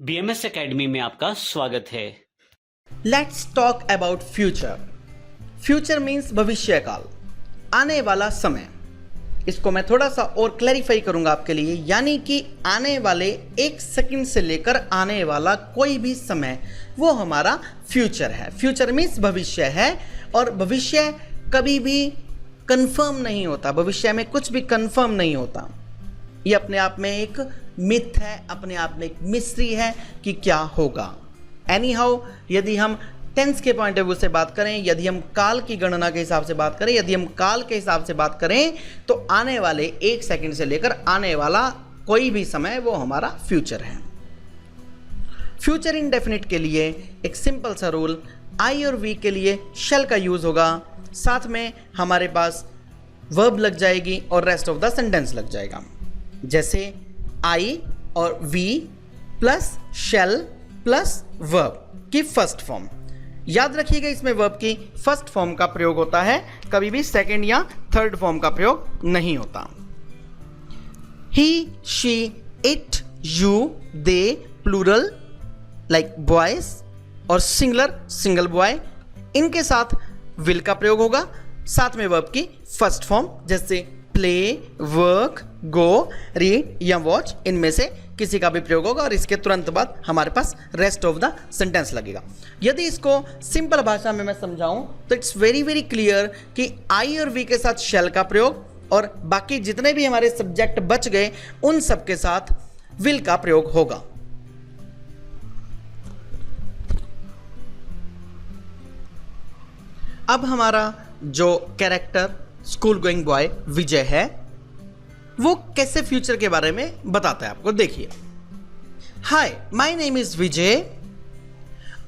BMS academy में आपका स्वागत है। Let's talk about future. Future means भविष्य काल, आने वाला समय। इसको मैं थोड़ा सा और क्लैरिफाई करूंगा आपके लिए, यानी कि आने वाले एक सेकंड से लेकर आने वाला कोई भी समय वो हमारा फ्यूचर है। फ्यूचर मीन्स भविष्य है, और भविष्य कभी भी कंफर्म नहीं होता। भविष्य में कुछ भी कंफर्म नहीं होता। ये अपने आप में एक मिथ है, अपने आप में एक मिस्ट्री है कि क्या होगा। एनी हाउ, यदि हम टेंस के पॉइंट ऑफ व्यू से बात करें, यदि हम काल की गणना के हिसाब से बात करें, यदि हम काल के हिसाब से बात करें, तो आने वाले एक सेकंड से लेकर आने वाला कोई भी समय वो हमारा फ्यूचर है। फ्यूचर इंडेफिनिट के लिए एक सिंपल सा रूल, आई और वी के लिए शैल का यूज होगा, साथ में हमारे पास वर्ब लग जाएगी और रेस्ट ऑफ द सेंटेंस लग जाएगा। जैसे आई और we plus shall plus verb की फर्स्ट फॉर्म। याद रखिएगा, इसमें वर्ब की फर्स्ट फॉर्म का प्रयोग होता है, कभी भी सेकंड या थर्ड फॉर्म का प्रयोग नहीं होता। He, she, it, you, they, plural like boys, और सिंगुलर सिंगल बॉय, इनके साथ विल का प्रयोग होगा, साथ में वर्ब की फर्स्ट फॉर्म जैसे प्ले, वर्क, गो, रीड या वॉच, इनमें से किसी का भी प्रयोग होगा, और इसके तुरंत बाद हमारे पास रेस्ट ऑफ द सेंटेंस लगेगा। यदि इसको सिंपल भाषा में मैं समझाऊं तो इट्स वेरी वेरी क्लियर कि आई और वी के साथ शैल का प्रयोग, और बाकी जितने भी हमारे सब्जेक्ट बच गए उन सब के साथ विल का प्रयोग होगा। अब हमारा जो कैरेक्टर स्कूल गोइंग बॉय विजय है, वो कैसे फ्यूचर के बारे में बताता है आपको। देखिए, hi, my name is Vijay,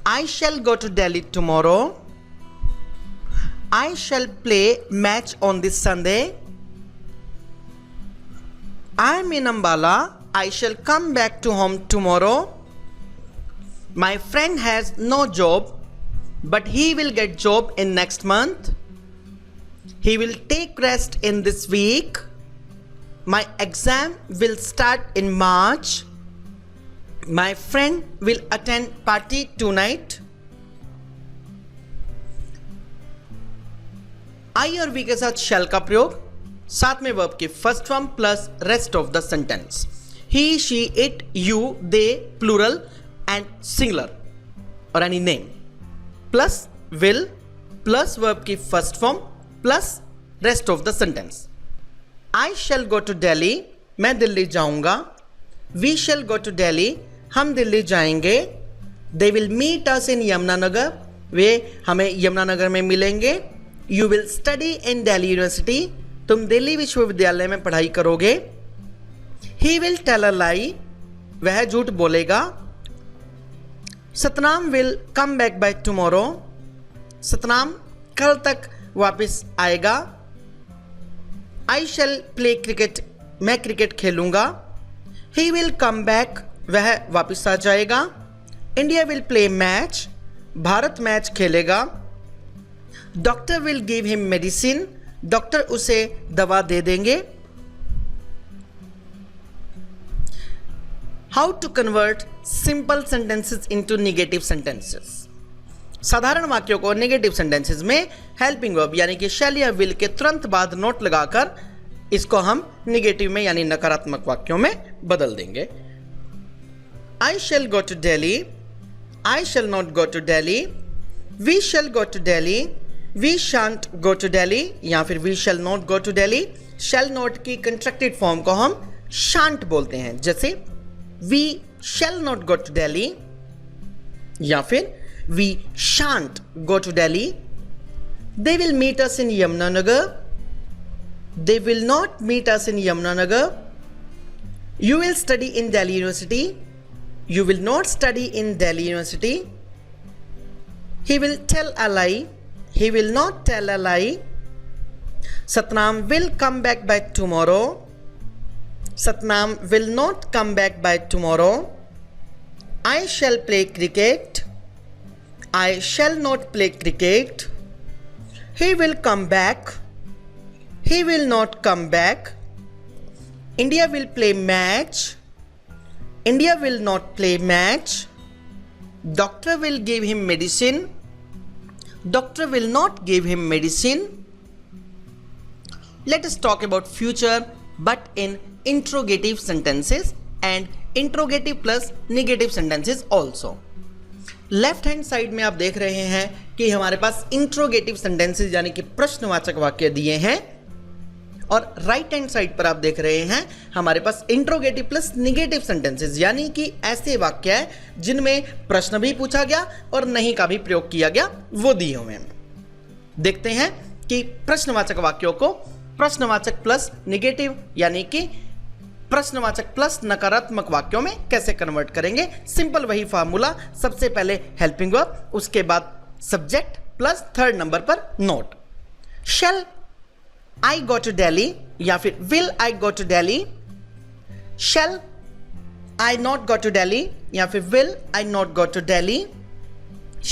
I shall go to Delhi tomorrow, I shall play match on this Sunday, I am in Ambala, I shall come back to home tomorrow, my friend has no job but he will get job in next month, he will take rest in this week, my exam will start in March, my friend will attend party tonight। आई और we के साथ शैल का प्रयोग, साथ में verb की first form plus rest of the sentence. He, she, it, you, they, plural and singular और any name, plus will plus verb की first form plus rest of the sentence. I shall go to Delhi, मैं दिल्ली जाऊंगा। We shall go to Delhi, हम दिल्ली जाएंगे। They will meet us in Yamunanagar, वे हमें यमुनानगर में मिलेंगे। You will study in Delhi University, तुम दिल्ली विश्वविद्यालय में पढ़ाई करोगे। ही विल टेल अ लाई, वह झूठ बोलेगा। Satnam will come back by tomorrow, Satnam कल तक वापस आएगा। आई शैल प्ले क्रिकेट, मैं क्रिकेट खेलूंगा। ही विल कम बैक, वह वापस आ जाएगा। इंडिया विल प्ले मैच, भारत मैच खेलेगा। Doctor will give him medicine, doctor उसे दवा दे देंगे। How to convert simple sentences into negative sentences. साधारण वाक्यों को नेगेटिव सेंटेंसेस में हेल्पिंग वर्ब यानी कि शैल या विल के तुरंत बाद नोट लगाकर इसको हम नेगेटिव में यानी नकारात्मक वाक्यों में बदल देंगे। I shall go to Delhi, I shall not go to Delhi. We shall go to Delhi, we shan't go to Delhi, या फिर we shall not go to Delhi. Shall not की कंट्रैक्टेड फॉर्म को हम शांट बोलते हैं, जैसे we shall not go to Delhi, या फिर we shan't go to Delhi। They will meet us in Yamunanagar, they will not meet us in Yamunanagar। You will study in Delhi University, you will not study in Delhi University। He will tell a lie, he will not tell a lie। Satnam will come back by tomorrow, Satnam will not come back by tomorrow। I shall play cricket, I shall not play cricket। He will come back, he will not come back। India will play match, India will not play match. Doctor will give him medicine. Doctor will not give him medicine. Let us talk about future but in interrogative sentences and interrogative plus negative sentences also. Left hand side में आप देख रहे हैं कि हमारे पास interrogative sentences यानी कि प्रश्नवाचक वाक्य दिए हैं, और राइट हैंड साइड पर आप देख रहे हैं हमारे पास इंट्रोगेटिव प्लस निगेटिव सेंटेंसेस यानी कि ऐसे वाक्य हैं जिनमें प्रश्न भी पूछा गया और नहीं का भी प्रयोग किया गया, वो दिए हुए हैं। देखते हैं कि प्रश्नवाचक वाक्यों को प्रश्नवाचक प्लस निगेटिव यानी कि प्रश्नवाचक प्लस नकारात्मक वाक्यों में कैसे कन्वर्ट करेंगे। सिंपल वही फार्मूला, सबसे पहले हेल्पिंग वर्ब, उसके बाद सब्जेक्ट प्लस थर्ड नंबर पर note. Shall I go to Delhi या फिर will I go to Delhi, shall I not go to Delhi या फिर will I not go to Delhi,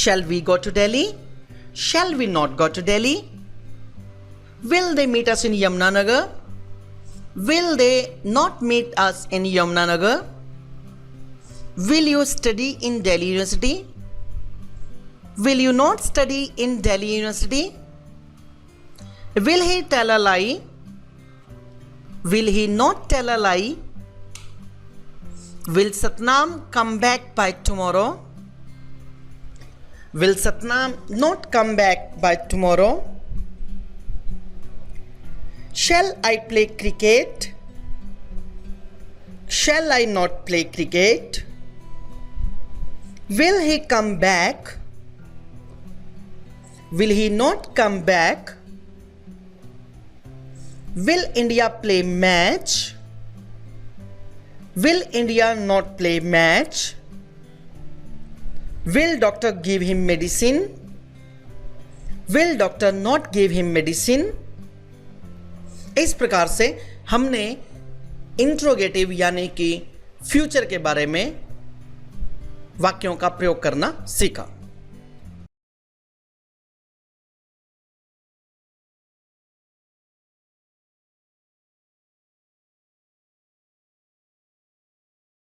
shall we go to Delhi, shall we not go to Delhi, will they meet us in Yamunanagar, will they not meet us in Yamunanagar, will you study in Delhi University, will you not study in Delhi University, will he tell a lie, will he not tell a lie, will Satnam come back by tomorrow, will Satnam not come back by tomorrow, shall I play cricket, shall I not play cricket, will he come back, will he not come back, will India play match, will India not play match, will doctor give him medicine, will doctor not give him medicine। इस प्रकार से हमने interrogative यानी कि future के बारे में वाक्यों का प्रयोग करना सीखा।